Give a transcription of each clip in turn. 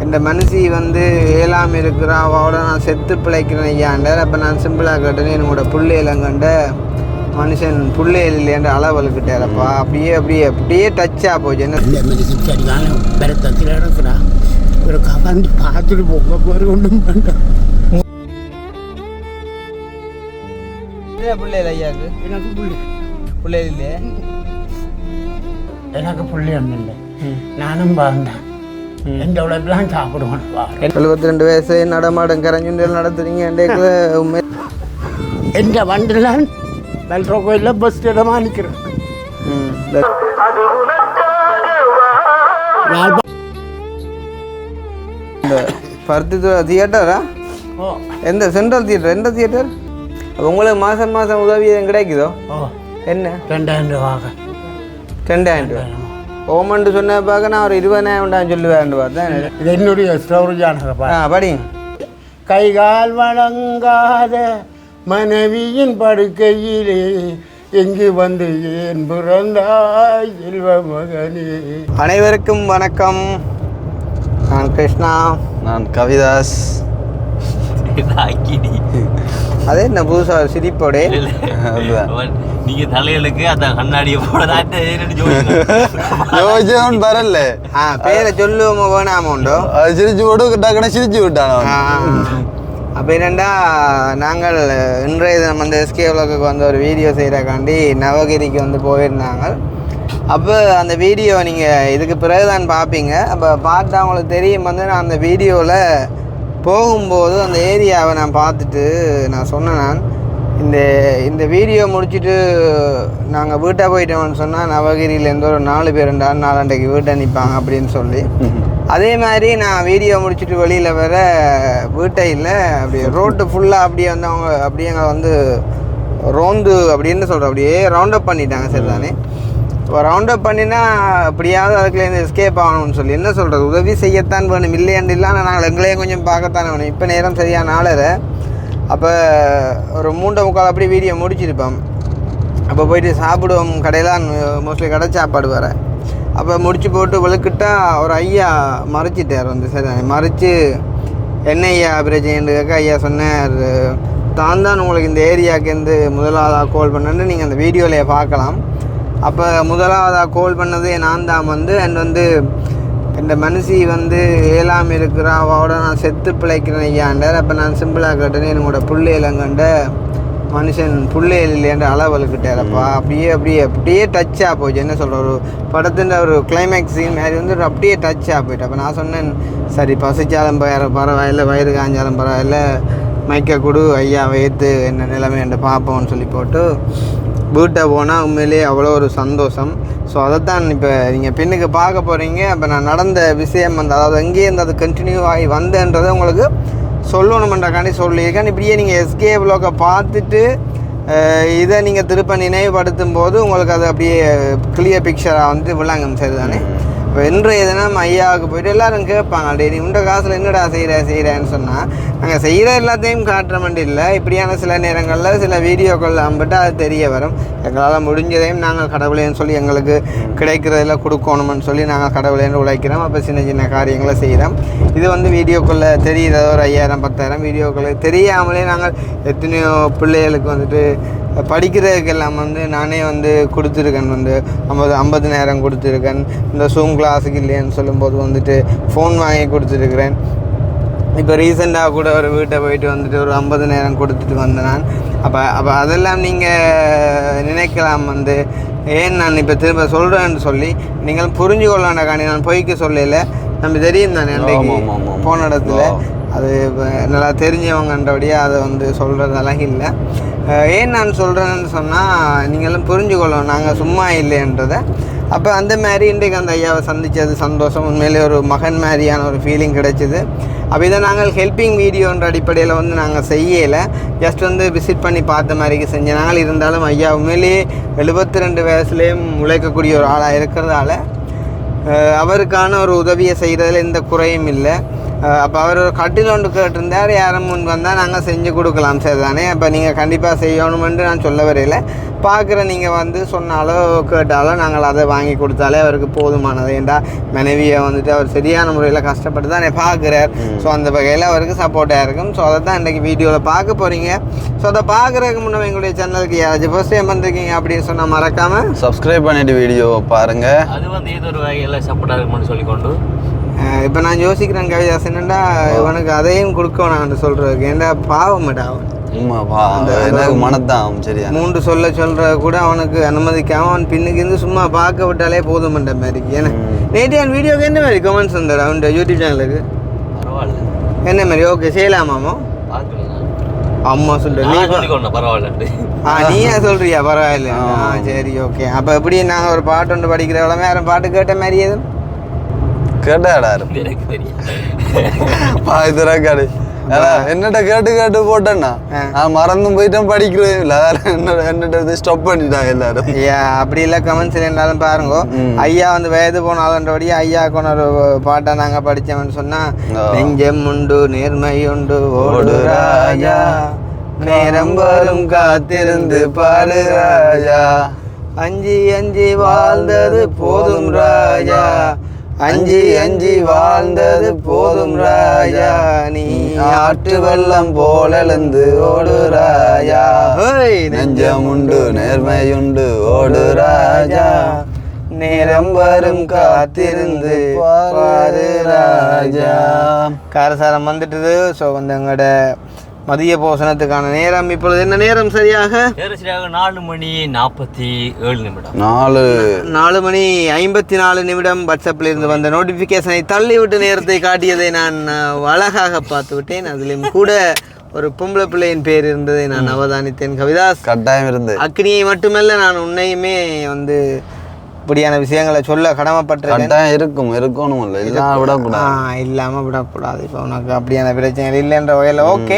இந்த மனுஷி வந்து ஏழாம இருக்கிறா அவளோட நான் செத்து பிழைக்கிறேன் ஐயாண்டார். அப்போ நான் சிம்பிளாக கேட்டேன்னு என்னோட புள்ளையிலங்கண்ட மனுஷன் புள்ளையில் இல்லையாண்ட அளவலுக்கிட்டாரப்பா. அப்படியே அப்படியே அப்படியே டச்சாக போச்சு. என்ன பரத்தத்தில் இடத்துல ஒரு கவர்ந்து பார்த்துட்டு போங்க போகிற ஒன்றும் பண்ணுறேன். பிள்ளைகள் ஐயாவுக்கு எனக்கு பிள்ளைகள் இல்லையே. எனக்கு பிள்ளை ஒன்றும் இல்லை. நானும் வாழ்ந்தேன். எந்த உழைப்பெல்லாம் சாப்பிடுவேன். 72 வயசு நடமாடம் கரைஞ்சுண்டல் நடத்துறீங்க. உண்மை எந்த வண்டிலாம் வெல்ட்ரோ கோயிலில் பஸ் இடமா நிற்கிறேன். இந்த பருத்தி தியேட்டரா? எந்த சென்ட்ரல் தியேட்டர்? எந்த தியேட்டர்? உங்களுக்கு மாதம் மாதம் உதவி எதுவும் கிடைக்குதோ? என்ன 2000 ரூபாங்க. 2000 ரூபா ஓமன்ட்டு சொன்ன பார்க்க நான் ஒரு 20,000 சொல்லுவேன் பார்த்தேன். இது என்னுடைய ஸ்டோரியான படிங்க. கைகால் வணங்காத மனைவியின் படுக்கையிலே எங்கு வந்து ஏன் பிறந்தாய் செல்வ மகனே. அனைவருக்கும் வணக்கம். நான் கிருஷ்ணா. நான் கவிதாஸ். அதே என்ன புதுசா சிரிப்போட நீங்க தலைகளுக்கு அந்த கண்ணாடியை போட வரல. பேரை சொல்லுவோமோ வேணாமோண்டோ சிரிச்சு போட்டு டக்குனு சிரிச்சு விட்டானோ. அப்போ என்னென்னா நாங்கள் இன்றைய தினம் வந்து எஸ்கே விளக்குக்கு வந்து ஒரு வீடியோ செய்கிறக்காண்டி நவகிரிக்கு வந்து போயிருந்தாங்க. அப்போ அந்த வீடியோ நீங்கள் இதுக்கு பிறகு தான் பார்ப்பீங்க. அப்போ பார்த்தா அவங்களுக்கு தெரியும் வந்து நான் அந்த வீடியோவில் போகும்போது அந்த ஏரியாவை நான் பார்த்துட்டு நான் சொன்னேன் இந்த வீடியோ முடிச்சுட்டு நாங்கள் வீட்டை போயிட்டோம்னு சொன்னால் நவகிரியிலேருந்து ஒரு 4 பேர் 4 வீட்டை நிற்பாங்க அப்படின்னு சொல்லி. அதே மாதிரி நான் வீடியோ முடிச்சுட்டு வெளியில் வர வீட்டை இல்லை அப்படி ரோட்டு ஃபுல்லாக அப்படியே வந்து அவங்க அப்படியே எங்களை வந்து ரோந்து அப்படின்னு சொல்கிறோம் அப்படியே ரவுண்ட் அப் பண்ணிட்டாங்க. சரி தானே? இப்போ ரவுண்ட் அப் பண்ணினா அப்படியாவது அதுக்குலேருந்து எஸ்கேப் ஆகணும்னு சொல்லி என்ன சொல்கிறது, உதவி செய்யத்தான் வேணும் இல்லையாண்டு இல்லாமல் நாங்கள் எங்களையும் கொஞ்சம் பார்க்கத்தானே வேணும். இப்போ நேரம் சரியான நாளில் அப்போ ஒரு 3:45 அப்படி வீடியோ முடிச்சிருப்போம். அப்போ போயிட்டு சாப்பிடுவோம். கடையில் மோஸ்ட்லி கடை சாப்பாடு வர. அப்போ முடிச்சு போட்டு வெளுக்கிட்டா ஒரு ஐயா மறைச்சிட்டார் வந்து. சரி மறைச்சு என்ன ஐயா பிரச்சனைன்னு கேட்க ஐயா சொன்னார், தான் உங்களுக்கு இந்த ஏரியாவுக்கு முதலாவதாக கால் பண்ணேன்னு நீங்கள் அந்த வீடியோவிலே பார்க்கலாம். அப்போ முதலாவதாக கால் பண்ணதே நான் தான் வந்து வந்து இந்த மனுஷி வந்து ஏழாம இருக்கிறா அவளோட நான் செத்து பிழைக்கிறேன் ஐயாண்டார். அப்போ நான் சிம்பிளாக கேட்டேன்னு என்னோட புள்ளையிலங்கண்ட மனுஷன் புள்ளையில் இல்லையாண்ட அளவலுக்கிட்டாரப்பா. அப்படியே அப்படியே அப்படியே டச்சாக போச்சு. என்ன சொல்கிற ஒரு படத்தின் ஒரு கிளைமேக்ஸ் சீன் மாதிரி வந்து அப்படியே டச்சாக போயிட்டு. அப்போ நான் சொன்னேன், சரி பசிச்சாலும் பரவாயில்ல, வயிறு காஞ்சாலும் பரவாயில்ல, மைக்க கொடு ஐயாவை ஏற்று என்ன நிலைமை என்று பார்ப்போம்னு சொல்லி போட்டு வீட்டை போனால் உண்மையிலேயே அவ்வளோ ஒரு சந்தோஷம். ஸோ அதைத்தான் இப்போ நீங்கள் பின்னுக்கு பார்க்க போகிறீங்க. அப்போ நான் நடந்த விஷயம் வந்து அதாவது எங்கேருந்து அது கண்டினியூ ஆகி வந்தேன்றதை உங்களுக்கு சொல்லணுமென்றக்காண்டி சொல்லியிருக்கேன். இப்படியே நீங்கள் எஸ்கே வ்ளாகை பார்த்துட்டு இதை நீங்கள் திருப்ப நினைவுபடுத்தும் போது உங்களுக்கு அது அப்படியே கிளியர் பிக்சராக வந்து விளங்கும். சரி தானே? இப்போ இன்றைய தினம் ஐயாவுக்கு போய்ட்டு எல்லோரும் கேட்பாங்க, டே நீ உண்ட காசில் என்னடா செய்கிறேன்னு சொன்னால் நாங்கள் செய்கிற எல்லாத்தையும் காட்டுற மாதிரி இல்லை. இப்படியான சில நேரங்களில் சில வீடியோக்கள் அம்பிட்டு அது தெரிய வரும். எங்களால் முடிஞ்சதையும் நாங்கள் கடவுளேன்னு சொல்லி எங்களுக்கு கிடைக்கிறதில் கொடுக்கணும்னு சொல்லி நாங்கள் கடவுளேன்னு உழைக்கிறோம். அப்போ சின்ன சின்ன காரியங்களை செய்கிறோம். இது வந்து வீடியோக்குள்ளே தெரிகிற ஒரு 5000 10,000 வீடியோக்களை தெரியாமலே நாங்கள் எத்தனையோ பிள்ளைகளுக்கு வந்துட்டு படிக்கிறதுக்கெல்லாம் வந்து நானே வந்து கொடுத்துருக்கேன். வந்து 50 நேரம் கொடுத்துருக்கேன். இந்த Zoom கிளாஸுக்கு இல்லைன்னு சொல்லும்போது வந்துட்டு ஃபோன் வாங்கி கொடுத்துருக்குறேன். இப்போ ரீசெண்டாக கூட ஒரு வீட்டை போயிட்டு வந்துட்டு ஒரு 50 நேரம் கொடுத்துட்டு வந்தேன் நான். அப்போ அதெல்லாம் நீங்கள் நினைக்கலாம் வந்து ஏன் நான் இப்போ திரும்ப சொல்கிறேன்னு சொல்லி நீங்கள் புரிஞ்சு கொள்ளண்டாக்காண்டி நான் பொய்க்க சொல்லலை. நம்ம தெரியும் தானே அன்றைக்கு போன இடத்துல அது நல்லா தெரிஞ்சவங்கன்றபடியாக அதை வந்து சொல்கிறதெல்லாம் இல்லை. ஏன் நான் சொல்கிறேன்னு சொன்னால் நீங்களும் புரிஞ்சு கொள்ளணும் நாங்கள் சும்மா இல்லைன்றதை. அப்போ அந்த மாதிரி இன்றைக்கு அந்த ஐயாவை சந்தித்தது சந்தோஷம். உண்மையிலே ஒரு மகன் மாதிரியான ஒரு ஃபீலிங் கிடைச்சிது. அப்போ இதை நாங்கள் ஹெல்ப்பிங் வீடியோன்ற அடிப்படையில் வந்து நாங்கள் செய்யலை, ஜஸ்ட் வந்து விசிட் பண்ணி பார்த்த மாதிரிக்கு செஞ்ச நாங்கள். இருந்தாலும் ஐயா உண்மையிலேயே 72 வயசுலேயும் உழைக்கக்கூடிய ஒரு ஆளாக இருக்கிறதால அவருக்கான ஒரு உதவியை செய்கிறதுல எந்த குறையும் இல்லை. அப்போ அவர் ஒரு கட்டில் ஒன்று கேட்டிருந்தார், யாரும் முன் வந்தால் நாங்கள் செஞ்சு கொடுக்கலாம் சரி தானே. அப்போ நீங்கள் கண்டிப்பாக செய்யணுமென்று நான் சொல்ல வரையில, பார்க்குற நீங்கள் வந்து சொன்னாலோ கேட்டாலோ நாங்கள் அதை வாங்கி கொடுத்தாலே அவருக்கு போதுமானது. ஏண்டா மனைவியை வந்துட்டு அவர் சரியான முறையில் கஷ்டப்பட்டு தான் பார்க்குறார். ஸோ அந்த வகையில் அவருக்கு சப்போர்ட்டாக இருக்கும். ஸோ அதை தான் இன்றைக்கி வீடியோவில் பார்க்க போகிறீங்க. ஸோ அதை பார்க்குறதுக்கு முன்னே எங்களுடைய சேனலுக்கு யாராச்சும் ஃபர்ஸ்ட் டைம் வந்திருக்கீங்க அப்படின்னு சொன்னால் மறக்காமல் சப்ஸ்கிரைப் பண்ணிட்டு வீடியோ பாருங்கள். அது வந்து ஏதோ ஒரு வகையில் சப்போர்ட்டாக இருக்கும்னு சொல்லிக்கொண்டு இப்போ நான் யோசிக்கிறேன் கவிதாஸ் என்னென்னா இவனுக்கு அதையும் கொடுக்கணும் சொல்கிறதுக்கு. ஏன்டா பாவமாட்டா அவன் எனக்கு மனத்தான் சரியா 3 சொல்ல கூட அவனுக்கு அனுமதிக்காமல் அவன் பின்னுக்கு இருந்து சும்மா பார்க்க விட்டாலே போதுமன்ற மாதிரி. ஏன்னா நேற்று அவன் வீடியோக்கு என்ன மாதிரி கமெண்ட்ஸ் வந்தார் அவன் யூடியூப் சேனலுக்கு? பரவாயில்ல. என்ன மாதிரி ஓகே செய்யலாமாமோ? அம்மா சொல்லிக்கொண்டேன் பரவாயில்ல. நீயா சொல்றியா பரவாயில்ல? சரி ஓகே. அப்போ எப்படி நாங்கள் ஒரு பாட்டு ஒன்று படிக்கிறவளமே யாரும் பாட்டு கேட்ட மாதிரி எதுவும் கேட்டாடா எனக்கு தெரியும். என்னட்ட கேட்டு போட்டேன்னா நான் மறந்தும் போயிட்டேன், படிக்கிறேன் இல்லை என்னட்ட ஸ்டாப் பண்ணிட்டாங்க எல்லாரும். அப்படி இல்லை கமெண்ட்ஸ் இருந்தாலும் பாருங்க. ஐயா வந்து வயது போனாலன்றபடியே ஐயாவுக்கு ஒரு பாட்டை நாங்கள் படித்தோம்னு சொன்னால், நெஞ்சம் உண்டு நேர்மை உண்டு ஓடு ராஜா, நேரம் வரும் காத்திருந்து பாடு ராஜா, அஞ்சி வாழ்ந்தது போதும் ராஜா, அஞ்சி வாழ்ந்தது போதும் ராஜா, நீ ஆற்று வெள்ளம் போலந்து ஓடு ராஜா, நெஞ்சம் உண்டு நேர்மையுண்டு ஓடு ராஜா, நேரம் வரும் காத்திருந்து பாரு ராஜா. காரசாரம் வந்துட்டுது. ஸோ வந்து எங்களோட மதிய போசனத்துக்கான நேரம் இப்பொழுது என்ன நேரம் சரியாக 4 மணி 47 நிமிடம். 4 மணி 54 நிமிடம். வாட்ஸ்அப்பில் இருந்து வந்த நோட்டிஃபிகேஷனை தள்ளிவிட்டு நேரத்தை காட்டியதை நான் அழகாக பார்த்து விட்டேன். அதிலும் கூட ஒரு பொம்பளை பிள்ளையின் பேர் இருந்ததை நான் அவதானித்தேன். கவிதாஸ் கட்டாயம் இருந்து அக்னியை மட்டுமல்ல நான் உன்னையுமே வந்து இப்படியான விஷயங்களை சொல்ல கடமைப்பட்டிருக்கேன். இருக்கணும் இல்லை இல்லாமல் விடக்கூடாது. இப்போ உனக்கு அப்படியான பிரச்சனைகள் இல்லைன்ற வகையில் ஓகே.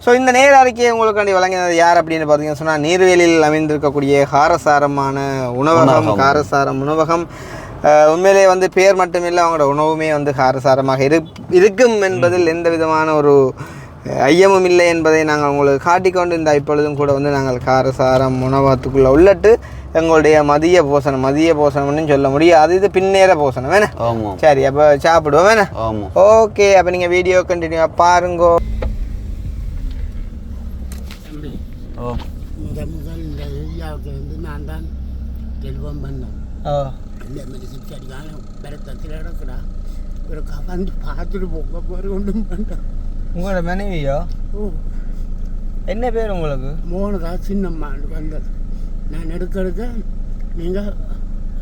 ஸோ இந்த நேர அறிக்கையை உங்களுக்காண்டி வழங்கினது யார் அப்படின்னு பார்த்தீங்கன்னு சொன்னால், நீர்வேலியில் அமைந்திருக்கக்கூடிய காரசாரமான உணவகம், காரசாரம் உணவகம். உண்மையிலே வந்து பேர் மட்டுமில்லை, அவங்களோட உணவுமே வந்து காரசாரமாக இருக்கும் என்பதில் எந்த விதமான ஒரு ஐயமும் இல்லை என்பதை நாங்கள் உங்களுக்கு காட்டிக்கொண்டு இந்த இப்பொழுதும் கூட வந்து நாங்கள் காரசாரம் உணவகத்துக்குள்ளே உள்ளட்டு எங்களுடைய மதிய போசனம்னு சொல்ல முடியாது, இது பின்னேற போசனம் வேணா. சரி அப்போ சாப்பிடுவோம் வேணா. ஓகே அப்போ நீங்கள் வீடியோ கண்டினியூ பாருங்கோ. முதல் இந்த ஏரியாவுக்கு வந்து நான் தான் செல்வம் பண்ணேன். இந்த மாதிரி சிக்கடிக்கான பெருத்தத்தில் இடக்குறா ஒரு வந்து பார்த்துட்டு போக போகிற ஒன்றும் பண்ணேன். உங்களோட மனைவியோ? என்ன பேர் உங்களுக்கு? மோகனதாஸ் சின்னம்மான்னு வந்தது. நான் எடுக்க நீங்கள்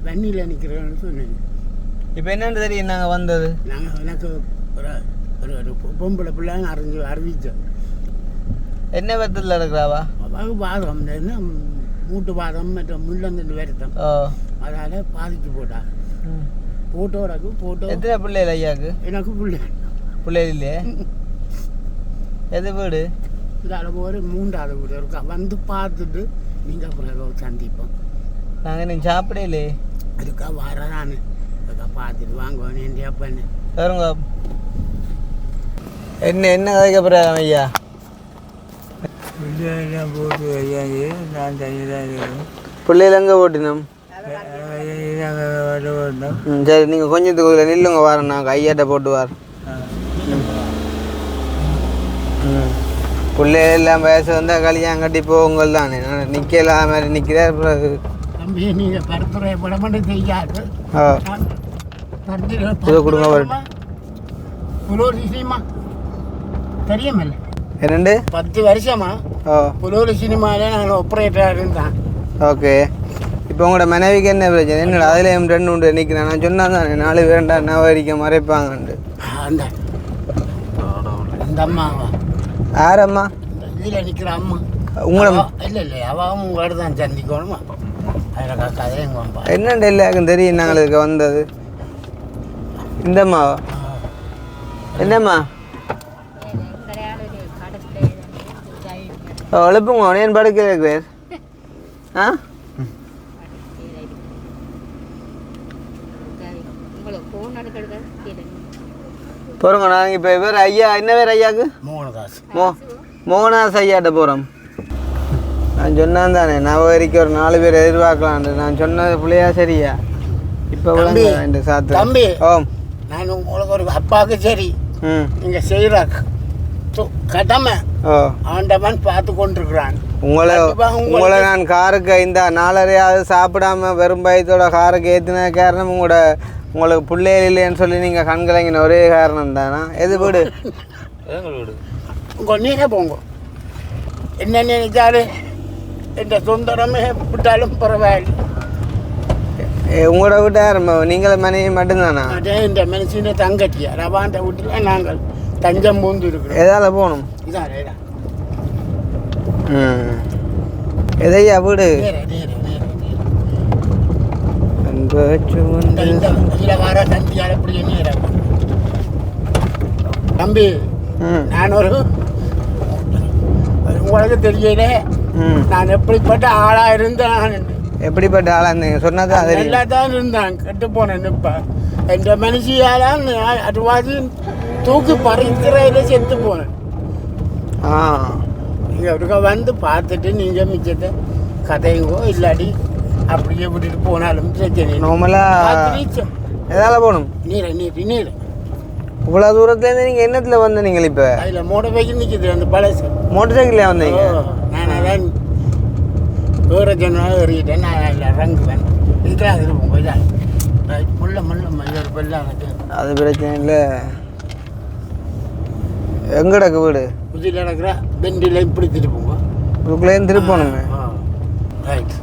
வண்டியில் நிற்கிறேன்னு சொன்னீங்க. இப்போ என்னன்னு தெரியும் நாங்கள் வந்தது? எனக்கு ஒரு பொம்பளை பிள்ளைன்னு அறிவித்தேன். என்ன விதத்தில் இருக்கிறாவா? வாதம் என்ன மூட்டு வாதம் மற்றும் முள்ளந்து வருத்தம், அதால் பாதிச்சு போட்டா. போட்டோ எத்தனை பிள்ளைகள் ஐயாவுக்கு? எனக்கு பிள்ளைகள் இல்லையே. எது வீடு? இதால் ஒரு 3வது வீடு இருக்கா. வந்து பார்த்துட்டு நீங்கள் அப்புறம் சந்திப்போம். நாங்கள் நீங்கள் சாப்பிடலே அதுக்கா வரேன் நான். அதுக்கா பார்த்துட்டு வாங்குவேன் என் அப்பன்னு வருங்க. என்ன அதுக்கப்புறம் ஐயா போட்டு நான் தனியாக இருக்கேன். பிள்ளைகள் எங்கே ஓட்டினோம்? சரி நீங்கள் கொஞ்சத்துக்குள்ள நில்லுங்க, வரேன் நான் கையாட்ட போட்டு வார். பிள்ளைகள் எல்லாம் வயசு வந்தால் கல்யாணம் கட்டி போங்கள் தானே. நிற்கலாம் மாதிரி நிற்கிறார். தம்பி நீங்கள் பரப்புரை படமாட்டே செய்யாது. இதை கொடுங்க வரட்டு. புலூர் சினிமா தெரியுமில்ல? 10 வருஷமா புலூர் சினிமாவில் நான் ஆப்ரேட்டராக இருந்தேன். ஓகே. இப்போ உங்களோட மனைவிக்கு என்ன பிரச்சனை? என்னடா அதில் 2 உண்டு நிற்கிறேன். நான் சொன்னால் தானே 4 பேருண்டா நவரிக்க மறைப்பாங்கண்டு. அந்த அம்மாவா? யார் அம்மா? இதில் நிற்கிற அம்மா உங்களோட? இல்லை அவன் உங்களோட தான் சந்திக்கணுமா? அதில் கதையுங்கப்பா. என்னண்டு எல்லாருக்கும் தெரியும் நாங்கள் இதுக்கு வந்தது. இந்தம்மாவா? என்னம்மா எழுப்புங்க, உனையன் படுக்கல பேர். போகிறோங்க நாங்கள் இப்போ வேறு ஐயா என்ன வேறு ஐயாவுக்கு மோகனதாஸ் மோகனாஸ் ஐயாட்ட போகிறோம். நான் சொன்னான் தானே நவகரிக்கு ஒரு 4 பேர் எதிர்பார்க்கலான்னு. நான் சொன்னது பிள்ளையா சரியா? இப்போ விளங்க இந்த சாத்து தம்பி ஓம் நான் உங்களுக்கு ஒரு அப்பாவுக்கு சரி ம் நீங்கள் செய்கிற கடமை ஓ ஆண்டவன் பார்த்து கொண்டிருக்கிறான். உங்களை நான் காருக்கு இந்த 4:30 சாப்பிடாம வெறும் பயத்தோட காருக்கு ஏற்றின காரணம் உங்களுக்கு பிள்ளைகள் இல்லைன்னு சொல்லி நீங்கள் கண்கலங்கின ஒரே காரணம் தானா? எது வீடு வீடு உங்கள் நீரே போங்க. என்ன நினைச்சாரு என்ற சொந்தரமே விட்டாலும் பரவாயில்லை. உங்களோட வீட்டார் நீங்கள மனைவி மட்டும்தானா? அதே இந்த மனுஷன தங்கச்சியா ரவாண்ட வீட்டில் நாங்கள் தஞ்சம் பூந்து இருக்கிறோம். எதால் போகணும்? இதான் எதையா வீடு தம்பி நான் ஒரு உங்களுக்கு தெரியல நான் எப்படிப்பட்ட ஆளா இருந்தேன். எப்படிப்பட்ட ஆளா இருந்தீங்க சொன்னாதான் நல்லா தான் இருந்தான். கெட்டு போனேன். இப்போ எந்த மனுஷியால அதுவாதி தூக்கி பறிக்கிறதுல செத்து போனேன். நீங்கள் ஒருக்கா வந்து பார்த்துட்டு நீங்கள் மிச்சத்தை கதைங்கோ இல்லாடி அப்படியே விட்டுட்டு போனாலும் பிரச்சனை. நார்மலாக எதால் போகணும்? நீர் இவ்வளோ தூரத்துலேருந்து நீங்கள் என்னத்தில் வந்த நீங்கள் இப்போ? அதில் மோட்டர் சைக்கிள் நிற்கிது அந்த பழசு மோட்டர் சைக்கிளில் வந்தீங்க? நான் அதான் வேறு ஜனாக ஏறிக்கிட்டேன். நான் அதில் இறங்குவேன். இதுக்கெல்லாம் இருப்போம் கொஞ்சம் முள்ள மஞ்சள் பெல்லாம் அது பிரச்சனை இல்லை. எங்கே கிடக்கு வீடு? புதியில் நடக்கிற பெண்டில் இப்படி திருப்போங்க. இதுக்குள்ளேயும் திருப்பணுங்க. ரைட்.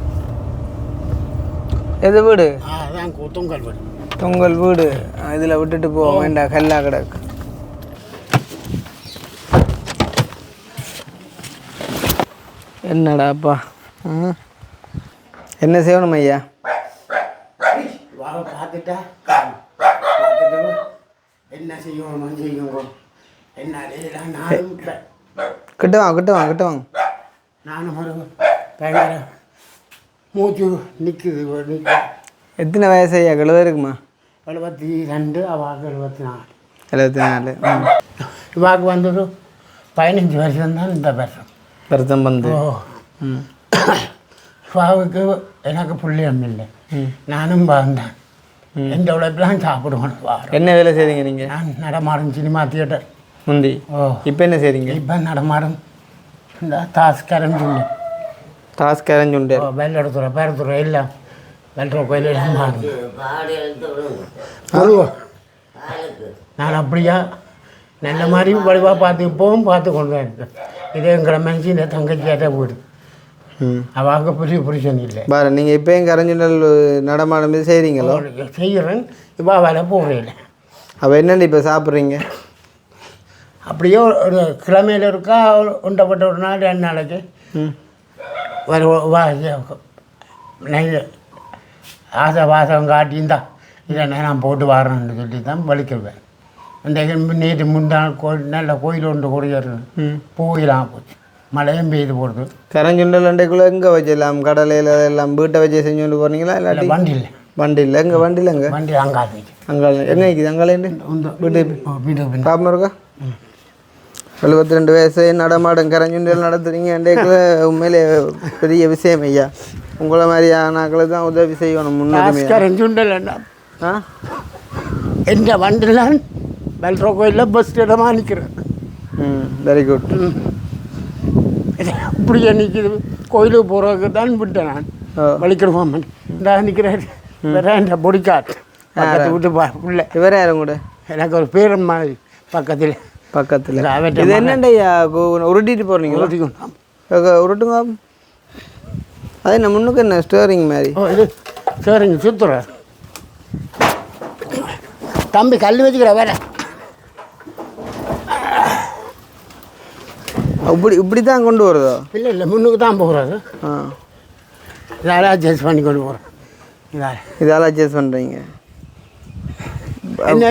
எது வீடு? அதான் தொங்கல் வீடு. தொங்கல் வீடு. இதில் விட்டுட்டு போக வேண்டாம், கல்லா கிடக்கு. என்னடாப்பா என்ன செய்யணும் ஐயா? பார்த்துட்டா என்ன செய்யணும் என்ன நானும் கிட்ட வாங்க. நானும் ஒரு பயங்கர மூச்சு நிற்குது. எத்தனை வயசு ஐயா? 70 இருக்குமா? 72. அவாக்கு 74. 74. இவாக்கு வந்து ஒரு 15 வருஷம் தான் இந்த வருஷம் வந்து. இவாவுக்கு எனக்கு பிள்ளையம் இல்லை. நானும் வாழ்ந்தேன். எந்த உழைப்பெல்லாம் சாப்பிடுவேன். என்ன வேலை செய்றீங்க நீங்கள்? நான் நடமாடும் சினிமா தியேட்டர் முந்தி. இப்போ என்ன செய்றீங்க? இப்போ நடமாடும் இந்த தாஸ்கரஞ்சுண்டு வெள்ளடத்துறை பேரத்துறை எல்லாம் வெள்ளற கோயிலெல்லாம் மாறும். நான் அப்படியா நல்ல மாதிரி வடிவாக பார்த்து இப்போவும் பார்த்து கொண்டு தான் இருக்கேன். இதே எங்களை மனுஷன் இந்த தங்கச்சியாட்ட வீடு. அவங்க பெரிய புருஷன் இல்லை. பாரு நீங்கள் இப்போயும் கரைஞ்சுண்டல் நடமாடும் இது செய்கிறீங்களோ? செய்கிறேன். இப்போ வேலை போகிறேன். அப்போ என்னென்னு இப்போ சாப்பிட்றீங்க? அப்படியே ஒரு கிழமையில் இருக்கா உண்டப்பட்ட ஒரு நாள் 2 நாளைக்கு ஆசை வாசம் காட்டியிருந்தா இதை நான் போட்டு வரேன்னு சொல்லி தான் வலிக்குவேன். இந்த நேற்று முந்தான நல்ல கோயில் ஒன்று கூடியிருக்கேன். போயிலாம் போச்சு. மழையும் பெய்து போடுது. கரைஞ்சுண்டல் அண்டைக்குள்ளே எங்கே வச்சிடலாம்? கடலையில் எல்லாம் வீட்டை வச்சு செஞ்சு கொண்டு போகிறீங்களா? இல்லை வண்டியில் எங்கே? வண்டியில் எங்கே? வண்டி அங்காது அங்கே எங்கே இருக்குது? அங்காலேண்டு வீட்டு பாப்பமா இருக்கா? 72 வயசு நடமாடும் கரைஞ்சுண்டல் நடத்துறீங்க. அண்டைக்குள்ள உண்மையிலே பெரிய விஷயம் ஐயா. உங்களை மாதிரியானாக்களுக்கு தான் உதவி செய்யணும். முன்னாடி கரைஞ்சுண்டல் எந்த வண்டிலாம் வெள்ளற கோயிலில் பஸ் இடமாக நிற்கிறேன். Very good. இப்படியே நிற்கிது. கோயிலுக்கு போகிறதுக்கு தான் விட்டேன். நான் வலிக்கிறோம் இந்த நிற்கிறேன். வேற இந்த பொடிக்காட் பக்கத்து விட்டு பிள்ளை. வேற யாரும் கூட எனக்கு ஒரு பேரன் மாதிரி பக்கத்தில் இது என்னண்டையா உருட்டிட்டு போகிறீங்க? உருட்டுங்க. அது என்ன முன்னுக்கு என்ன ஸ்டோரிங் மாதிரி? இது ஸ்டோரிங் சுற்றுற தம்பி கல் வச்சுக்கிற வேற. இப்படி தான் கொண்டு வருதோ? இல்லை முன்னுக்கு தான் போகிறது. இதால் அட்ஜஸ்ட் பண்ணி கொண்டு போகிறேன். இதால் அட்ஜஸ்ட் பண்ணுறீங்க? என்ன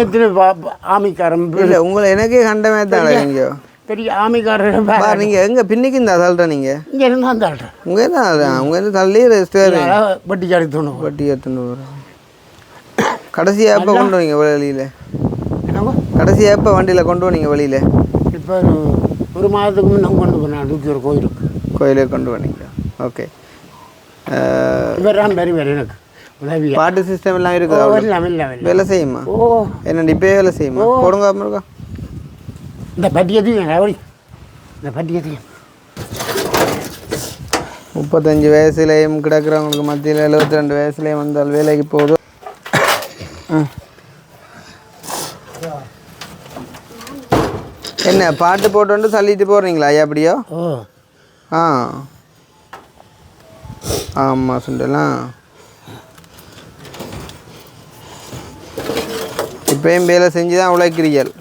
ஆமிக்காரன் இல்லை உங்களை எனக்கே கண்டமே தான் இங்கே பெரிய ஆமிக்காரர். நீங்கள் எங்கே பின்னிக்கு இந்த தள்ளுறேன்? நீங்கள் இங்கே இருந்து தான் தள்ளுறேன். உங்கே தான் உங்கேருந்து தள்ளி ஸ்டோரிங் வட்டி எடுத்துணும். வட்டி எடுத்துன்னு வரும். கடைசியாக எப்போ கொண்டு வரீங்க வெளியில்? என்னங்க கடைசியாக எப்போ வண்டியில் கொண்டு போனீங்க வெளியில்? இப்போ ஒரு மாதத்துக்கு முன்ன கொண்டு போனேன் தூக்கி ஒரு கோயிலுக்கு. கோயிலுக்கு கொண்டு போனீங்க. ஓகே. இவர் தான் பெரிய வேறு எனக்கு உதவி. பாட்டு சிஸ்டம் எல்லாம் இருக்குது? எல்லாம் இல்லை வேலை செய்யுமா? ஓ என்னண்டு இப்போயே வேலை செய்யுமா? போடுங்க அப்புறம் இந்த பட்டியத்தையும் ரவடி இந்த பட்டியத்தையும் 35 வயசுலேயும் கிடக்கிறவங்களுக்கு மத்தியில் 72 வயசுலேயும் வந்தால் வேலைக்கு போகுது. என்ன பாட்டு போட்டு தள்ளிட்டு போடுறீங்களா ஐயா? அப்படியோ? ஓ ஆ ஆமாம் சுண்டலாம். இப்பயும் வேலை செஞ்சு தான் உழைக்கிறீர்கள்.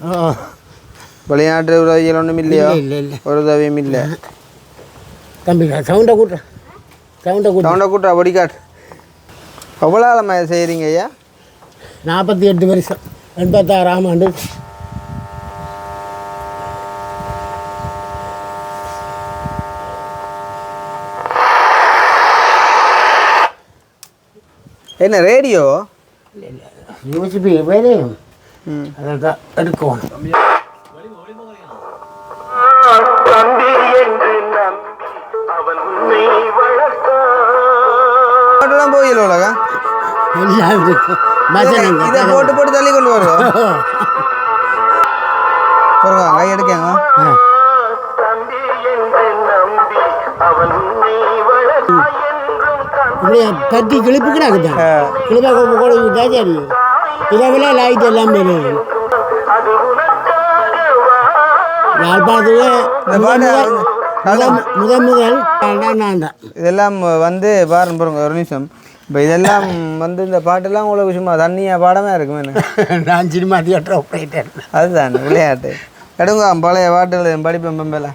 வெளிநாட்டு உதவிகள் ஒன்றும் இல்லையோ? இல்லை இல்லை ஒரு உதவியும் இல்லை. தம்பி சவுண்டை கூட்டுறேன் சவுண்டை கூட்டுறா பொடிக்காட். எவ்வளோ ஆழமாக செய்கிறீங்க ஐயா? 48 வருஷம் 86ஆம் ஆண்டு. என்ன ரேடியோ? யோசிப்பு வேலையும் அதான் எடுக்கணும். பாட்டுலாம் போயில உலகா எல்லாம் இருக்கு. இதை போட்டு போட்டு தள்ளி கொண்டு வருவோம். கை எடுக்காங்க. இப்படியே பத்தி கிளிப்புக்குறாங்க கிளிப்பா கூட சரி இரவில் லைட் எல்லாம் யாழ்ப்பாணத்தில் முதல் நான் தான் இதெல்லாம் வந்து பாருங்க பாருங்க ஒரு நிமிஷம். இப்போ இதெல்லாம் வந்து இந்த பாட்டெல்லாம் உங்களுக்கு சும்மா தண்ணியாக பாடமாக இருக்கும். என்ன நான் சினிமா தியேட்டர் ஆப்ரேட்டர். அதுதான் விளையாட்டு. எடுங்க பழைய பாட்டுகள் படிப்பேன் பெம்பலை.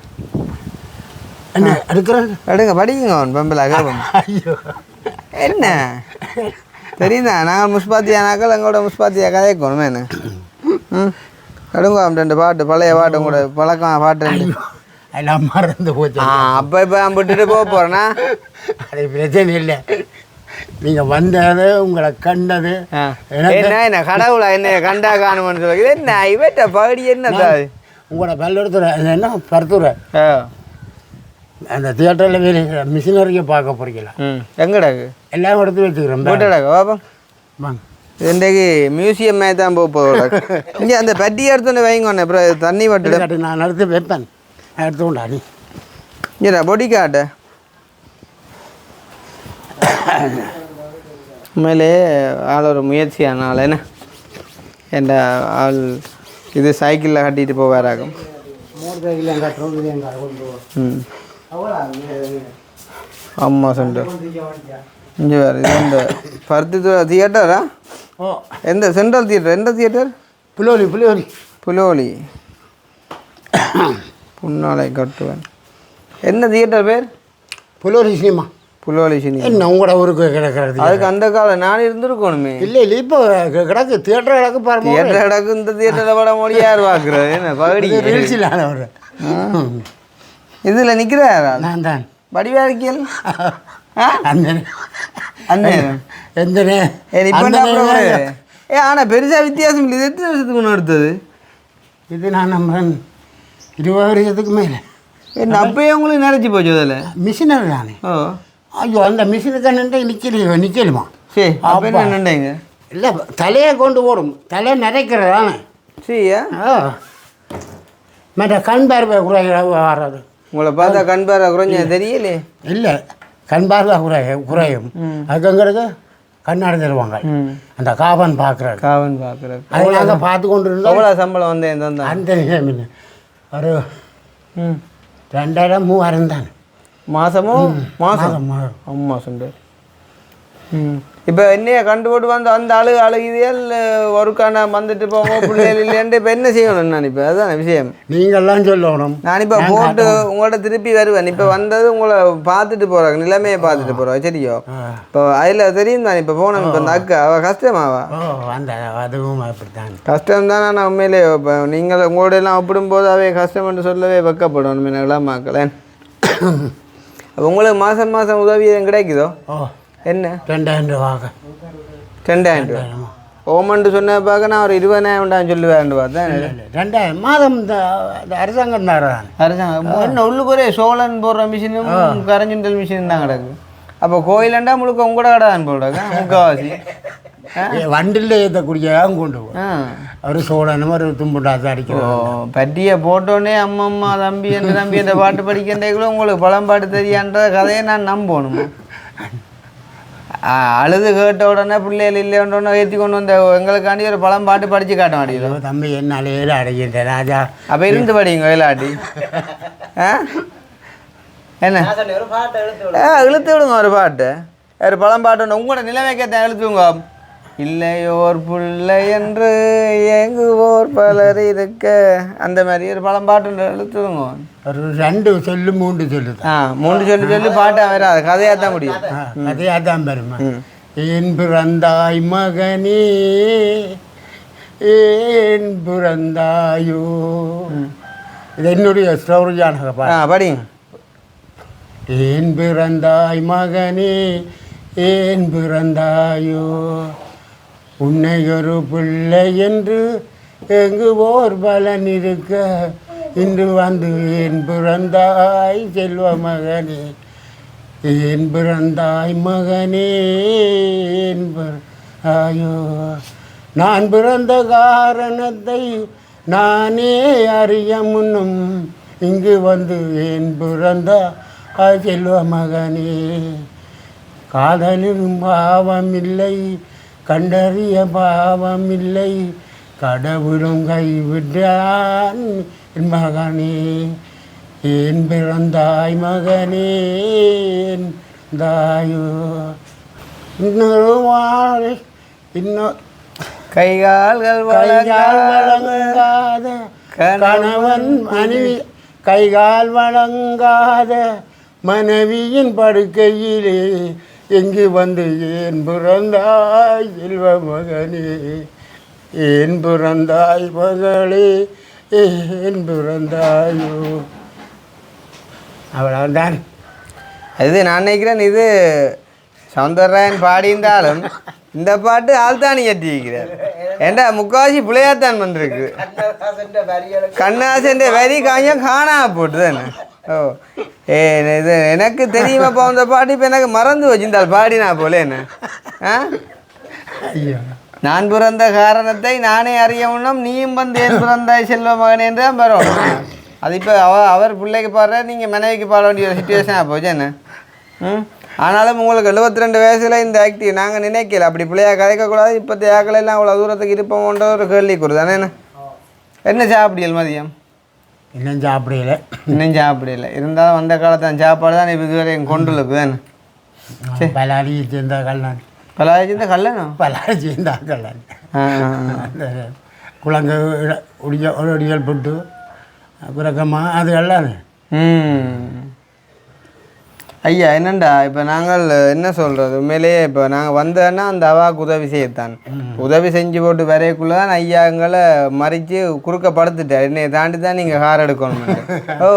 என்ன எடுக்கிறேன் எடுங்க படிக்குங்க அவன் பெம்பலை கேட்போம். ஐயோ என்ன தெரியுதா? நாங்கள் முஸ்பாத்தியானாக்கள் எங்களோட முஸ்பாத்தியா கதைக்கணும். என்ன எடுங்க 2 பாட்டு பழைய பாட்டு கூட பழக்கம் பாட்டு எல்லாம் மறந்து போச்சு. அப்போ இப்போ நான் விட்டுட்டு போக போகிறேன்னா அது பிரச்சனை இல்லை. நீங்கள் வந்தது உங்களை கண்டது என்ன கடவுளா என்ன கண்டா காணுமென்னு சொல்லுது. என்ன இவட்ட பகுதி என்ன உங்களோட பல்லெடுத்துறை என்ன பருத்துறை அந்த தியேட்டரில் வேலை மிஷினரியை பார்க்க போகிறீங்களா? எங்கடாக்கு எல்லாம் எடுத்து வச்சுக்கிறேன். போட்டாடாக்க பாப்பா வாங்க. இன்றைக்கு மியூசியம் மாதிரி தான் போக போகிறோம். இங்கே அந்த பட்டி எடுத்துன்னு வைங்கண்ணே. அப்புறம் தண்ணி வட்டு நான் எடுத்து வைப்பேன். எடுத்து கொண்டாடி ஏடா பொடி காட்ட. உண்மையிலே ஆள் ஒரு முயற்சியானால என்ன என் ஆள் இது சைக்கிளில் கட்டிட்டு போவாராகும். மோட்டர் சைக்கிள் கட்டுறோம். ஆமாம் சென்டர் இங்கே வேறு இது இந்த பருத்தி தியேட்டரா? ஓ எந்த சென்ட்ரல் தியேட்டர்? எந்த தியேட்டர்? புலோலி புன்னாலை கட்டுவேன். என்ன தியேட்டர் பேர்? புலோலி சினிமா. புலோலி சினிமா என்ன உங்களோட ஊருக்கு கிடக்கிறது? அதுக்கு அந்த காலம் நான் இருந்திருக்கணுமே. இல்லை இல்லை இப்போ கிடக்கு தியேட்டர் கிடக்கு பாருங்க. தியேட்டர் கிடக்கு. இந்த தியேட்டரில் படம் மொழி யார் பார்க்குறது? என்ன பகுடி ரீல்ஸில் ஒரு இதில் நிற்கிறாரா? நான் தான் வடிவாக்கியல் அந்த அந்த எந்த ஆனால் பெருசாக வித்தியாசம் இல்லை. இது எத்தனை வருஷத்துக்கு முன்னே எடுத்தது? இது நான் நம்ம 20 வருஷத்துக்கு மேலே. என்ன அப்பயே உங்களுக்கு நினைச்சி போச்சு அதில்? மிஷினரி தானே. ஓ ஐயோ அந்த மிஷினுக்கு நின்று நிற்கலுமா? சரி அப்போ என்ன நின்றுங்க? இல்லை தலையை கொண்டு போடும். தலையை நிறைக்கிறது தானே. சரியா? மற்ற கண் பார்வை வராது. உங்களை பார்த்தா கண் பார்வை குறைஞ்ச தெரியலே. இல்லை கண் பார்வை குறையும். அதுங்கிறது கண்ணாடி தருவாங்க. அந்த காவன் பார்க்குறாரு. காவன் பார்க்குறாரு. அது நாங்கள் பார்த்து கொண்டு இருந்தோம். எவ்வளோ சம்பளம் வந்தேன் தந்தா? அந்த ஒரு 2000 3000 தான் மாதமோ? மாதம் அம்மா சொண்டு. இப்போ என்னைய கண்டு போட்டு வந்து அந்த அழுகுதியல் ஒருக்கான வந்துட்டு போங்க பிள்ளைகள் இல்லையான்ட்டு இப்போ என்ன செய்யணும்? நான் இப்போ அதுதான் விஷயம். நீங்கள்லாம் சொல்லணும். நான் இப்போ போட்டு உங்கள்கிட்ட திருப்பி வருவேன். இப்போ வந்தது உங்களை பார்த்துட்டு போகிறாங்க, நிலைமையை பார்த்துட்டு போகிறோம். சரியோ? இப்போ அதில் தெரியும் தான். இப்போ போனோம். இப்போ அந்த அக்கா அவள் கஷ்டமாவா? அந்த அதுவும் அப்படித்தான் கஷ்டம் தான். நான் உண்மையிலே இப்போ நீங்கள் உங்களோட எல்லாம் ஒப்பிடும்போது அவை கஷ்டம்னு சொல்லவே வெக்கப்படும் உண்மையிலாம் மக்களேன். அப்போ உங்களுக்கு மாதம் மாதம் உதவி எதுவும் கிடைக்குதோ? ஓ என்ன 2000 ரூபாங்க. 2000 ரூபா ஓமன்ட்டு சொன்ன பார்க்க நான் ஒரு 20,000 சொல்லுவேன் பார்த்தேன். 2000 மாதம் இந்த அரசாங்கம் தரான். அரசாங்கம் என்ன உள்ளுக்கு ஒரே சோழன் போடுற மிஷினும் கரஞ்சுண்டல் மிஷினும் தான் கிடக்கு. அப்போ கோயிலண்டா முழுக்க உங்களோட கடை தான் போடுறாங்க முக்கால்வாசி. வண்டில் ஏற்றக்கூடிய கொண்டு போவோம். ஒரு சோழனும் ஒரு தும்புண்டாசம் அடிக்கிறோம். பட்டியை போட்டோன்னே அம்மம்மா தம்பி அந்த பாட்டு படிக்கின்றே உங்களுக்கு பழம்பாட்டு தெரியான்ற கதையை நான் நம்பணும். அழுது கேட்ட உடனே பிள்ளைகள் இல்லைன்றோன்னே ஏற்றி கொண்டு வந்த எங்களுக்காண்டி ஒரு பழம் பாட்டு படித்து காட்ட மாட்டேங்குது. தம்பி என்ன அலையில அடைகின்ற ராஜா அப்போ இருந்து படிங்க விளையாட்டி. என்ன இழுத்து விடுங்க ஒரு பாட்டு, ஒரு பழம் பாட்டு உங்களோட நிலைமைக்கத்தான் இழுத்துங்க. இல்லையோர் பிள்ளை என்று எங்குவோர் பலர் இருக்க அந்த மாதிரி ஒரு பழம் பாட்டு இழுத்துடுங்க. ஒரு 2 சொல்லு 3 சொல்லு 3 சொல்லி பாட்டா வராது, கதையாக தான் முடியும். கதையாக தான் பெருமா. ஏன் பிறந்தாய் மகனே ஏன் பிறந்தாயோ, இது என்னுடைய ஸ்டோரியான படிங்க. ஏன் பிறந்தாய் மகனே ஏன் பிறந்தாயோ, உன்னை ஒரு பிள்ளை என்று எங்கு ஓர் பலன் இருக்க இன்று வந்து ஏன் பிறந்தாய் செல்வ மகனே ஏன் பிறந்தாய் மகனே ஏன் பிறந்தாயோ, நான் பிறந்த காரணத்தை நானே அறிய முன்னும் இங்கு வந்து ஏன் பிறந்தாய் செல்வ மகனே, காதலிலும் பாவமில்லை கண்டறிய பாவமில்லை கடவுளும் கைவிட்டான் என் மகனே ஏன் பிறந்தாய் மகனே ஏன் தாயோ, இன்னொரு வாழை இன்னொரு கைகால்கள் வழங்காத கணவன் மனைவி கைகால் வழங்காத மனைவியின் படுக்கையிலே எங்கு வந்து ஏன் பிறந்தாய் செல்வ மகனே ஏன் பிறந்தாய் மகளே ஏன் பிறந்தாயோ. அவ்வளவுதான். இது நான் நினைக்கிறேன் இது சௌந்தரராயன் பாடியிருந்தாலும் இந்த பாட்டு ஆள்தானி ஏற்றிருக்கிறார். ஏண்டா முக்காவாசி பிள்ளையாத்தான் வந்திருக்கு. கண்ணாசன் வரி காஞ்சம் காணாம போட்டு தானே. ஓ இது எனக்கு தெரியுமாப்பா அந்த பாட்டு. இப்போ எனக்கு மறந்து வச்சிருந்தால் பாடினா போல என்ன. நான் பிறந்த காரணத்தை நானே அறியவுன்னும் நீயும் வந்து ஏன் பிறந்தாய் செல்வ மகனே என்று தான் வரும். அது இப்போ அவர் பிள்ளைக்கு பாடுற நீங்கள் மனைவிக்கு பாட வேண்டிய ஒரு சுச்சுவேஷனாக போச்சு என்ன. ஆனாலும் உங்களுக்கு 72 வயசில் இந்த ஆக்டிவ் நாங்கள் நினைக்கல அப்படி பிள்ளையாக கதைக்கக்கூடாது. இப்போத்த ஆக்களெல்லாம் அவ்வளோ தூரத்துக்கு இருப்போம்ன்ற ஒரு கேள்வி கொடுதானே. என்ன சாப்பிடியல் மதியம்? இன்னும் சாப்பிடல. இன்னும் சாப்பிடல. இருந்தாலும் வந்த காலத்தான் சாப்பாடு தான் இப்போ இதுவரை கொண்டுள்ளது தானே. பலாரி சேர்ந்தா கல்லான் பலாரி சேர்ந்தா கல்லணும் பலாரி சேர்ந்தா கல்லான் குழந்தை ஒரு அடிகள் போட்டு பிறக்கமாக அது கல்லான். ஐயா என்னண்டா இப்போ நாங்கள் என்ன சொல்கிறது உண்மையிலேயே இப்போ நாங்கள் வந்தோன்னா அந்த அவாவுக்கு உதவி செய்யத்தான். உதவி செஞ்சு போட்டு வரையக்குள்ளே தான் ஐயா எங்களை மறித்து குறுக்க படுத்துட்டார். என்னை தாண்டி தான் நீங்கள் கார் எடுக்கணும். ஓ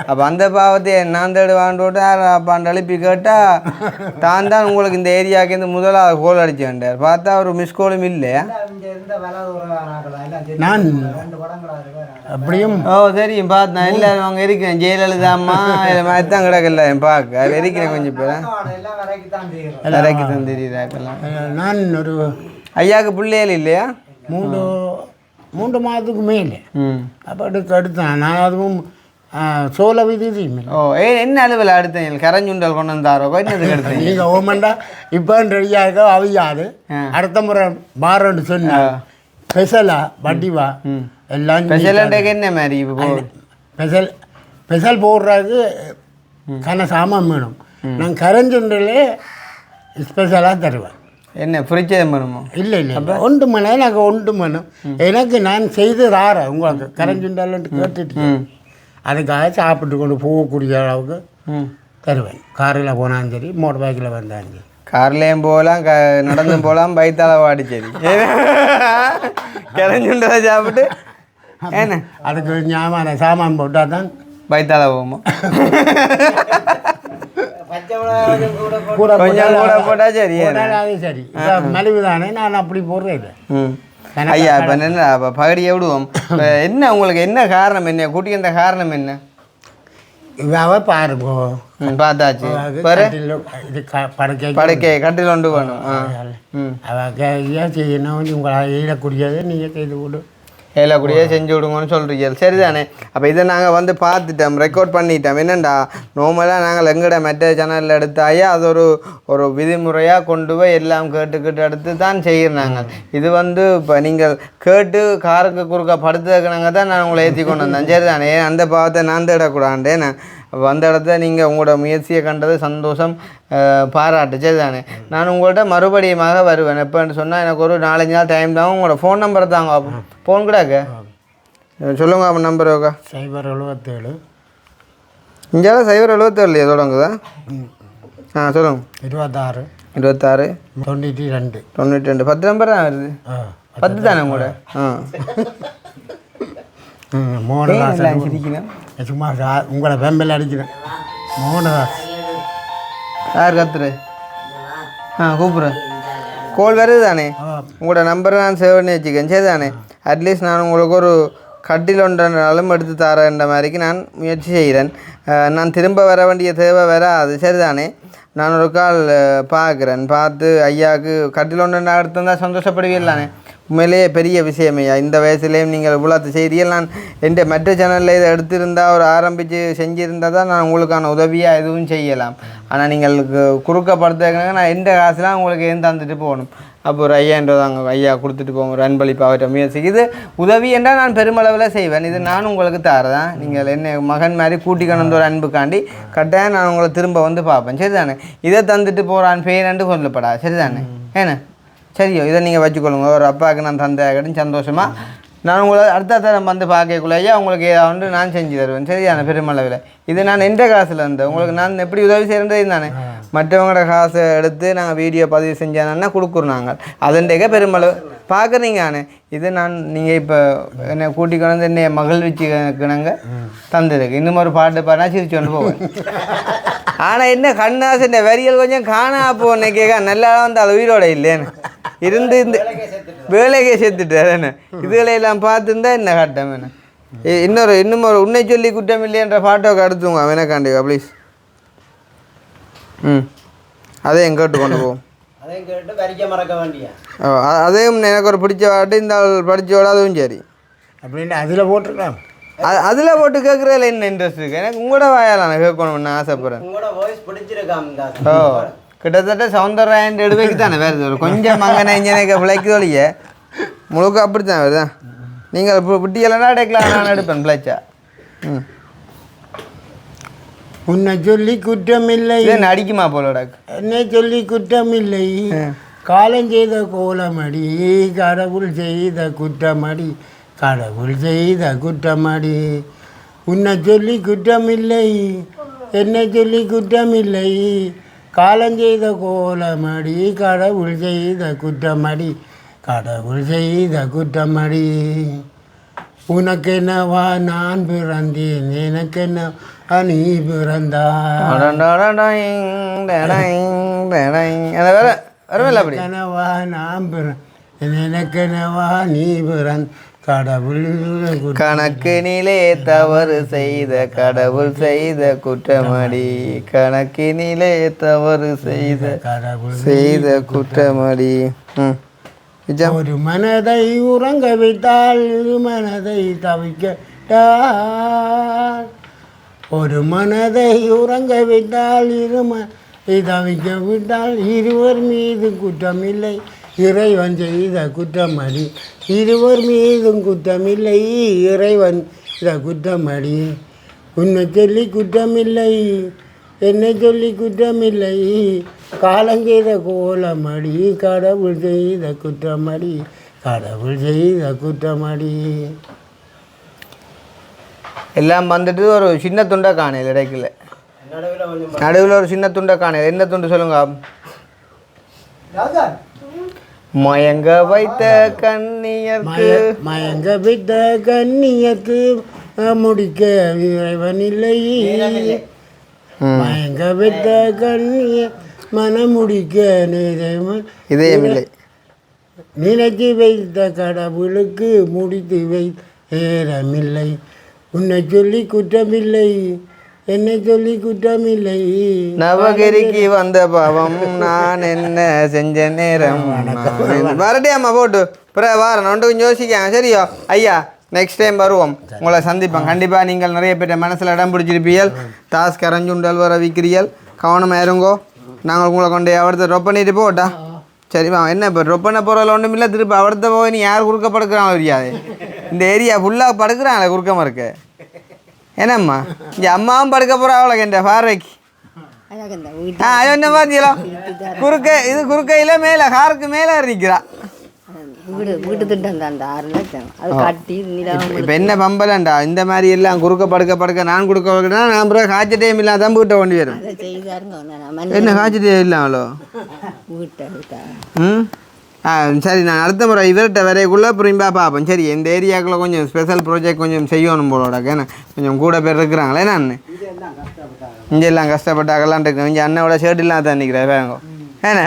அப்போ அந்த பாவத்தை நான் தேடுவான்னு போட்டு அப்பாண்டு எழுப்பி கேட்டால் தான் தான் உங்களுக்கு இந்த ஏரியாவுக்கு முதலாவது கோல் அடிச்சு வேண்டார். பார்த்தா ஒரு மிஸ் கோலும் இல்லை. நான் அப்படியும் ஓ தெரியும் பார்த்தேன். எல்லாரும் அங்கே இருக்கிறேன். ஜெயலலிதா அம்மா இதை மாதிரி தான் கிடக்கல பார்க்க அது இருக்கிறேன். கொஞ்சம் பேர் வரைக்கு தான் தெரியுதாக்கெல்லாம். நான் ஒரு ஐயாவுக்கு பிள்ளைகள் இல்லையா? 3 மாதத்துக்கு மேலே அப்போ எடுத்தான் நான். அதுவும் சோழ விதி. ஓ என்ன அலுவலை அடுத்தேன் கரஞ்சுண்டல் கொண்டு வந்தாரோ என்னதுக்கு எடுத்தேன் நீங்கள் ஓமண்டா இப்போ ரெடியாக இருக்கோ அவையாது அடுத்த முறை மாறன்னு சொன்ன ஸ்பெஷலா வட்டிவா எல்லாம் ஸ்பெஷலுக்கு என்ன மாதிரி இப்போ ஸ்பெஷல் போடுறதுக்கு கன சாமான் வேணும். நான் கரஞ்சுண்டலே ஸ்பெஷலாக தருவேன். என்ன ஃப்ரிட்ஜ் வேணுமோ? இல்லை ஒன்று மணி எனக்கு ஒன்று மணி எனக்கு நான் செய்து தாரேன் உங்களுக்கு கரஞ்சுண்டல்ன்ட்டு கேட்டுட்டு அதுக்காக சாப்பிட்டு கொண்டு போகக்கூடிய அளவுக்கு தருவேன். காரில் போனாலும் சரி மோட்டர் பைக்கில் வந்தாலும் சரி. கார்லேயும் போகலாம் நடந்தும் போகலாம் பைத்தால வாடி சரி கிளஞ்சுண்டதை சாப்பிட்டு என்ன அதுக்கு ஞாபகம் சாமான் போட்டால் தான் பைத்தால போகுமோ? கூட கொஞ்சம் கூட போட்டா சரி போட்டால் அது சரி இப்போ மலிவு தானே நான் அப்படி போடுறேன் இல்லை ம் ஐயா இப்போ என்ன அப்போ பகடியை விடுவோம் இப்ப என்ன உங்களுக்கு என்ன காரணம் என்ன கூட்டி அந்த காரணம் என்ன இவாவை பாருங்க பார்த்தாச்சு பாரு இது படுக்கை படுக்கை கட்டில் ஒன்று வேணும் ம் அவ ஏன் செய்யணும் உங்களால் ஈழக்கூடியதை நீங்கள் செய்து கொடு ஏலக்கூடியே செஞ்சு விடுங்கன்னு சொல்கிறீங்க சரிதானே அப்போ இதை நாங்கள் வந்து பார்த்துட்டோம் ரெக்கார்ட் பண்ணிட்டோம் என்னெண்டா நார்மலாக நாங்கள் எங்கட மெட்ட சேனலில் எடுத்தாயே அது ஒரு விதிமுறையாக கொண்டு போய் எல்லாம் கேட்டு எடுத்து தான் செய்கிறாங்க இது வந்து இப்போ நீங்கள் கேட்டு காருக்கு குறுக்க படுத்துக்கிறனாங்க தான் நான் உங்களை ஏற்றி கொண்டு வந்தேன் சரிதானே அந்த பாவத்தை நான் தேடக்கூடாண்டேன்னு அந்த இடத்த நீங்கள் உங்களோட முயற்சியை கண்டது சந்தோஷம் பாராட்டு சரிதானே நான் உங்கள்கிட்ட மறுபடியுமாக வருவேன் எப்போன்னு சொன்னால் எனக்கு ஒரு 4-5 நாள் டைம் தான் உங்களோட ஃபோன் நம்பரை தாங்க ஃபோன் கூடாக்க சொல்லுங்க அப்போ நம்பர் ஓக்கா 077 இங்கே 077 இல்லையா தொடங்குதா சொல்லுங்க 26 26 92 92 10 நம்பர் தான் வருது 10 தானே உங்களோட மோகனதாஸ் சும்மா உங்களை வெம்பல் அடிக்கிறேன் மோகனதாஸ் யார் கத்துரு கூப்பிட்றேன் கோல் வருது தானே உங்களோட நம்பரை நான் சேவ் பண்ணி வச்சுக்கேன் சரி தானே அட்லீஸ்ட் நான் உங்களுக்கு ஒரு கட்டில் ஒன்றாலும் எடுத்து தரேன்ற மாதிரிக்கு நான் முயற்சி செய்கிறேன் நான் திரும்ப வர வேண்டிய தேவை வராது சரிதானே நான் ஒரு கால் பார்க்குறேன் பார்த்து ஐயாவுக்கு கட்டில் ஒன்று எடுத்திருந்தால் சந்தோஷப்படுவீங்களானே உண்மையிலேயே பெரிய விஷயமையா இந்த வயசுலேயும் நீங்கள் இவ்வளோத்து செய்தியில் நான் என் மற்ற சேனலில் இதை எடுத்திருந்தால் ஒரு ஆரம்பித்து செஞ்சுருந்தால் தான் நான் உங்களுக்கான உதவியாக எதுவும் செய்யலாம் ஆனால் நீங்கள் குறுக்கப்படுத்துறதுக்கு நான் எந்த காசுலாம் உங்களுக்கு ஏன் தந்துட்டு போகணும் அப்போ ஒரு 5000 தாங்க ஐயா கொடுத்துட்டு போவோம் ஒரு அன்பளிப்பு அவற்றை முயற்சி இது உதவி என்றால் நான் பெருமளவில் செய்வேன் இது நான் உங்களுக்கு தரதான் நீங்கள் என்ன மகன் மாதிரி கூட்டிக்கணும் ஒரு அன்புக்காண்டி கட்டாயம் நான் உங்களை திரும்ப வந்து பார்ப்பேன் சரி தானே இதை தந்துட்டு போகிறான் பேரண்டு சொல்லப்படா சரி தானே ஏன்னா சரியோ இதை நீங்கள் வச்சுக்கொள்ளுங்க ஒரு அப்பாவுக்கு நான் தந்தையாகட்டும் சந்தோஷமாக நான் உங்களை அடுத்த தரம் வந்து பார்க்கக்குள்ளையா உங்களுக்கு ஏதாவது நான் செஞ்சு தருவேன் சரியான பெருமளவில் இது நான் எந்த காசில் இருந்தேன் உங்களுக்கு நான் எப்படி உதவி செய்கிறது தானே மற்றவங்களோட காசை எடுத்து நாங்கள் வீடியோ பதிவு செஞ்சானா கொடுக்குறோம் நாங்கள் அதன்றைக்க பெருமளவு பார்க்குறீங்க ஆனால் இது நான் நீங்கள் இப்போ என்னை கூட்டிக் கொண்டு என்னை மகிழ்விச்சுக்கினாங்க தந்ததுக்கு இன்னும் ஒரு பாட்டு பாடினா சிரிச்சு கொண்டு போவேன் ஆனால் என்ன கண்ணாசு இந்த வரியல் கொஞ்சம் காணா போனே கேட்க நல்லா வந்து அது உயிரோட இல்லைன்னு இருந்து இந்த வேலைக்கே சேர்த்துட்டார் என்ன இதுகளையெல்லாம் பார்த்துருந்தா என்ன கட்டம் என்ன இன்னும் ஒரு உன்னை சொல்லி குற்றம் இல்லையன்ற பாட்டோக்கு அடுத்துங்க வேணக்காண்டிவா ப்ளீஸ் அதையும் கேட்டு கொண்டு போவோம் அதையும் எனக்கு ஒரு பிடிச்ச பாட்டு இந்த படித்தோட அதுவும் சரி அப்படின்ட்டு அதில் போட்டிருக்கலாம் அதில் போட்டு கேட்குறதுல என்ன இன்ட்ரெஸ்ட் இருக்குது எனக்கு உங்களோட வாயால் நான் கேட்கணும்னு ஆசைப்பட்றேன் ஓ கிட்டத்தட்ட சவுந்தரராயன் எடுவைக்கு தானே வேறு கொஞ்சம் மங்கன இஞ்சனைக்கு பிழைக்கு ஒழிய முழுக்க அப்படி தான் வருதா நீங்கள் இப்போ விட்டியலைன்னா அடைக்கலாம் நான் எடுப்பேன் பிழைச்சா உன்னை சொல்லி குற்றமில்லை அடிக்குமா போலோட என்னை சொல்லி குற்றமில்லை காலம் செய்த கோலமடி கடவுள் செய்த குற்றமடி கடவுள் செய்த குற்றமடி உன்னை சொல்லி குற்றமில்லை என்னை சொல்லி குற்றமில்லை காலம் செய்த கோலமடி கடவுள் செய்த குற்றமடி கடவுள் செய்த குற்றமடி உனக்கென்னவா நான் பிறந்தேன் எனக்கென்ன நீ பிறந்தானவா நான் எனக்கென்னவா நீ பிறந்த கடவுள் கணக்கினிலே தவறு செய்த கடவுள் செய்த குற்றமடி கணக்கினிலே தவறு செய்த கடவுள் செய்த குற்றமடி ஒரு மனதை உறங்க விட்டால் இரு மனதை தவிக்க ஒரு மனதை உறங்க விட்டால் இருமனை தவிக்க விட்டால் இருவர் மீது குற்றமில்லை இறைவன் செய்த குற்றமடி இருவர் மீதும் குற்றமில்லை இறைவன் செய்த குற்றமடி உன்னை சொல்லி குற்றமில்லை என்னை சொல்லி குற்றமில்லை காலங்கெய்த கோலமடி கடவுள் செய்த குற்றமடி கடவுள் செய்த குற்றமடி எல்லாம் வந்துட்டு ஒரு சின்ன துண்டை காணையில் இடைக்கல நடுவில் ஒரு சின்ன துண்டை காணையில் என்ன துண்டு சொல்லுங்க மயங்க வைத்த கண்ணியர்க்கு மயங்க வைத்த கண்ணியர்க்கு முடிக்க இறைவன் இல்லை மயங்க வைத்த கண்ணிய மனமுடிக்க இதயமில்லை நினைத்து வைத்த கடவுளுக்கு முடித்து வைத்த நேரமில்லை. உன்னை சொல்லி குற்றமில்லை, என்னை சொல்லி குற்றமில்லை. நவகிரிக்கு வந்த பாவம் நான் என்ன செஞ்ச நேரம். மறுபடியும் போட்டு பிறகு வாரம் ஒன்று கொஞ்சம் யோசிக்காங்க. சரியோ ஐயா, நெக்ஸ்ட் டைம் வருவோம், உங்களை சந்திப்போம் கண்டிப்பாக. நீங்கள் நிறைய பேர் மனசில் இடம் பிடிச்சிருப்பீர்கள். டாஸ்க் அரைஞ்சுண்டல் வர விற்கிறீர்கள், கவனமாக இருங்கோ. நாங்கள் உங்களை கொண்டு அவர்த்த ரொப் பண்ணிட்டு போட்டா சரிப்பா. என்ன இப்போ ரொப் பண்ண போகிறதில்ல ஒன்றும் இல்லை. திருப்பி அவர்த்த போய் நீ யார் குறுக்க படுக்கிறாங்களோ தெரியாது. இந்த ஏரியா ஃபுல்லாக படுக்கிறாங்களே குறுக்கமாக இருக்கு. என்னம்மா இங்கே அம்மாவும் படுக்க போகிறா அவளுக்கு என்ற பார்வைக்கு. அது என்ன பார்த்தீங்களா குறுக்கையில் மேலே காருக்கு மேலே நிற்கிறா. இப்போ என்ன பம்பலண்டா இந்த மாதிரி எல்லாம் குறுக்க படுக்க நான் கொடுக்க நான் அப்புறம் காய்ச்ச டைம் இல்லாத தான் வீட்டை கொண்டு வரும். என்ன காய்ச்ச டைம் இல்லாமலோ? சரி, நான் அடுத்த முறை இவர்கிட்ட வரைக்குள்ளே புரியும்பா பார்ப்போம். சரி, இந்த ஏரியாவுக்குள்ள கொஞ்சம் ஸ்பெஷல் ப்ராஜெக்ட் கொஞ்சம் செய்யணும் போலோடாக்க. ஏன்னா கொஞ்சம் கூட பேர் இருக்கிறாங்களே. நான் இங்கே எல்லாம் கஷ்டப்பட்டாக்கெல்லாம் இருக்கேன். இங்கே அண்ணனோட ஷர்ட் இல்லாத தான் நிற்கிறேன் வேங்க. ஏன்னா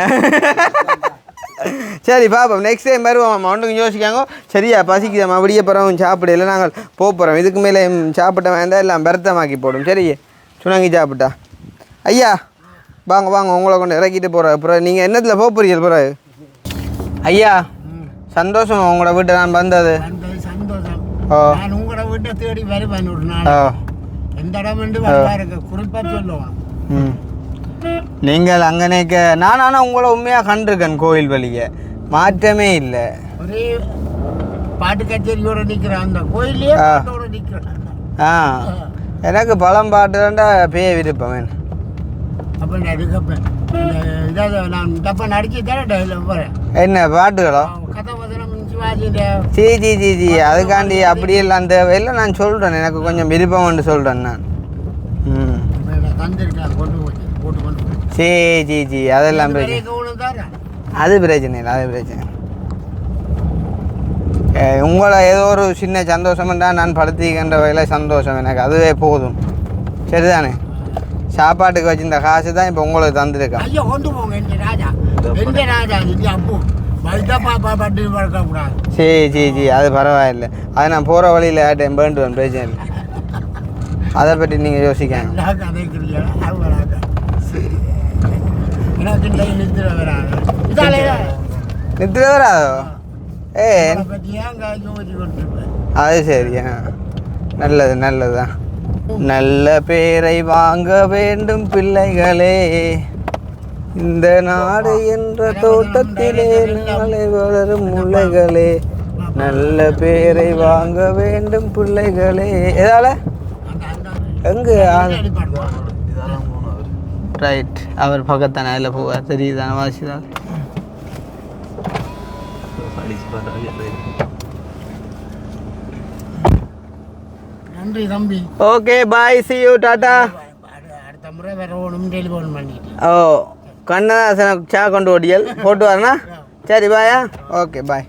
சரி பாப்போம், நெக்ஸ்ட் டைம் வருவோம். ஒன்றுக்கும் யோசிக்காங்க. சரியா பசிக்குது, மறுபடியே போகிறோம் சாப்பிடல. நாங்கள் போகிறோம். இதுக்கு மேலே சாப்பிட்ட வேண்டாம், எல்லாம் பெருத்தமாக்கி போடும். சரி, சுணங்கி சாப்பிட்டா ஐயா வாங்க வாங்க, உங்களை கொண்டு இறக்கிட்டு போகிறேன். அப்புறம் நீங்கள் என்னத்தில் போகிறீங்க பிறகு? ஐயா சந்தோஷம் உங்களோட வீட்டை நான் வந்தது. சந்தோஷம். ஓ நான் உங்களோட வீட்டை தேடி வருவேன் ஒரு நாள். எந்த இடம் என்று குறிப்பாக சொல்லுவோம். நீங்கள் அங்கனேக்க நான் உங்களை உண்மையாக கண்டிருக்கேன். கோயில் வழியை மாற்றமே இல்லை. ஒரே பாட்டு கச்சேரியோட நிற்கிறேன் அந்த கோயிலே நிற்கிறேன். எனக்கு பழம் பாட்டுதான்டா பேய விருப்பம். அப்போ நடிக்கப்பேன் இதாவது நான் தப்பா நடிச்சு தரேன் போகிறேன். என்ன பாட்டுகளோ? கதாபதனம் சிவாஜி. ஜி அதுக்காண்டி அப்படியெல்லாம் தேவையில்லை. நான் சொல்கிறேன், எனக்கு கொஞ்சம் விருப்பம்னு சொல்கிறேன் நான். தந்திருக்கேன் கொண்டு போய் போட்டு கொண்டு ஜி அதெல்லாம் பிரச்சனை. அது பிரச்சனை இல்லை, அது பிரச்சனை. உங்களை ஏதோ ஒரு சின்ன சந்தோஷம்ன்றா நான் படுத்திக்கின்ற வகையில் சந்தோஷம் எனக்கு, அதுவே போதும். சரிதானே? சாப்பாட்டுக்கு வச்சிருந்த காசு தான் இப்போ உங்களுக்கு தந்துருக்கேன். ஐயோ கொண்டு போங்க என் ராஜா, எந்த ராஜா இது அப்போ பட்டு வளர்க்கக்கூடாது. ஜி அது பரவாயில்லை. அது நான் போகிற வழியில் டைம் வேண்டுவேன், பிரச்சனை இல்லை. அதை பற்றி நீங்கள் யோசிக்காங்க. நித்திர வராதோ? அது சரியா, நல்லது நல்லதுதான். நல்ல பேரை வாங்க வேண்டும் பிள்ளைகளே, இந்த நாடு என்ற தோட்டத்திலே நாளை வளரும் முல்லைகளே. நல்ல பேரை வாங்க வேண்டும் பிள்ளைகளே. எதால எங்கே ரைட் அவர் பக்கத்தான அதில் போவார். தெரியுதான வாசிதான். நன்றி தம்பி. Okay bye, C you, tata. அடுத்த முறை வேற ஒன்றும் டெலிஃபோன் பண்ணிட்டு. ஓ கண்ணதாசனை சா கொண்டு ஓடியல் போட்டு வரனா? சரி பாயா. Okay bye.